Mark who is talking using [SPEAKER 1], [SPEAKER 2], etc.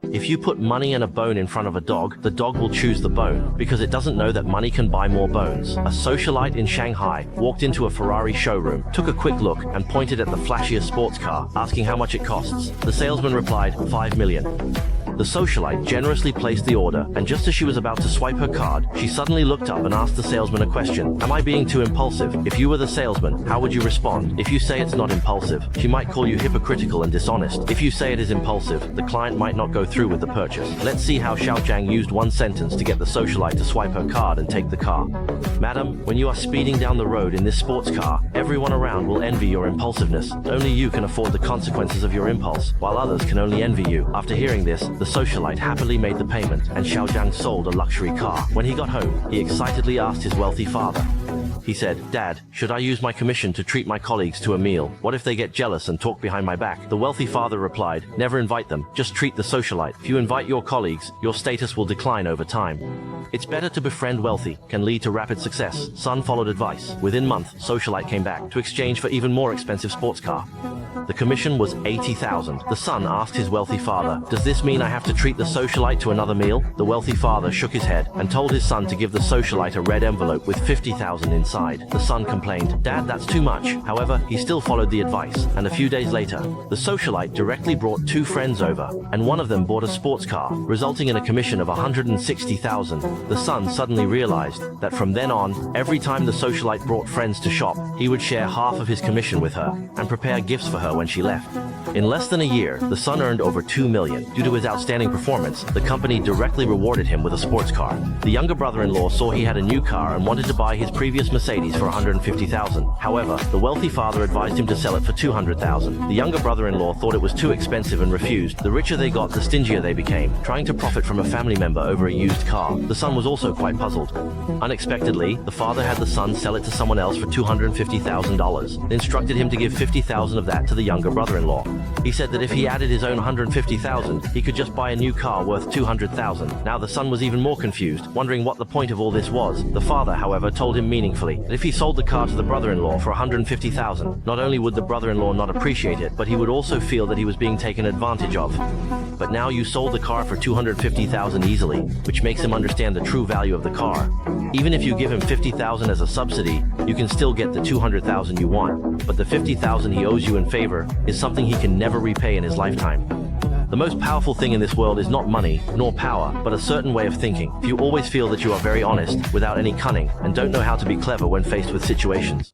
[SPEAKER 1] If you put money and a bone in front of a dog, the dog will choose the bone, because it doesn't know that money can buy more bones. A socialite in Shanghai walked into a Ferrari showroom, took a quick look, and pointed at the flashiest sports car, asking how much it costs. The salesman replied, 5 million. The socialite generously placed the order, and just as she was about to swipe her card, she suddenly looked up and asked the salesman a question. Am I being too impulsive? If you were the salesman, how would you respond? If you say it's not impulsive, she might call you hypocritical and dishonest. If you say it is impulsive, the client might not go through with the purchase. Let's see how Xiao Zhang used one sentence to get the socialite to swipe her card and take the car. Madam, when you are speeding down the road in this sports car, everyone around will envy your impulsiveness. Only you can afford the consequences of your impulse, while others can only envy you. After hearing this, the socialite happily made the payment, and Xiao Zhang sold a luxury car. When he got home, he excitedly asked his wealthy father. He said, Dad, should I use my commission to treat my colleagues to a meal? What if they get jealous and talk behind my back? The wealthy father replied, never invite them, just treat the socialite. If you invite your colleagues, your status will decline over time. It's better to befriend wealthy, can lead to rapid success. Son followed advice. Within month, socialite came back to exchange for even more expensive sports car. The commission was 80,000. The son asked his wealthy father, does this mean I have to treat the socialite to another meal? The wealthy father shook his head and told his son to give the socialite a red envelope with 50,000 inside. The son complained, Dad, that's too much. However, he still followed the advice, and a few days later, the socialite directly brought 2 friends over, and one of them bought a sports car, resulting in a commission of 160,000. The son suddenly realized that from then on, every time the socialite brought friends to shop, he would share half of his commission with her and prepare gifts for her when she left. In less than a year, the son earned over 2 million. Due to his outstanding performance, the company directly rewarded him with a sports car. The younger brother-in-law saw he had a new car and wanted to buy his previous Mercedes for 150,000. However, the wealthy father advised him to sell it for 200,000. The younger brother-in-law thought it was too expensive and refused. The richer they got, the stingier they became, trying to profit from a family member over a used car. The son was also quite puzzled. Unexpectedly, the father had the son sell it to someone else for $250,000, and instructed him to give 50,000 of that to the younger brother-in-law. He said that if he added his own 150,000, he could just buy a new car worth 200,000. Now the son was even more confused, wondering what the point of all this was. The father, however, told him meaningfully that if he sold the car to the brother-in-law for 150,000, not only would the brother-in-law not appreciate it, but he would also feel that he was being taken advantage of. But now you sold the car for 250,000 easily, which makes him understand the true value of the car. Even if you give him 50,000 as a subsidy, you can still get the 200,000 you want, but the 50,000 he owes you in favor is something he can never repay in his lifetime. The most powerful thing in this world is not money, nor power, but a certain way of thinking. If you always feel that you are very honest, without any cunning, and don't know how to be clever when faced with situations.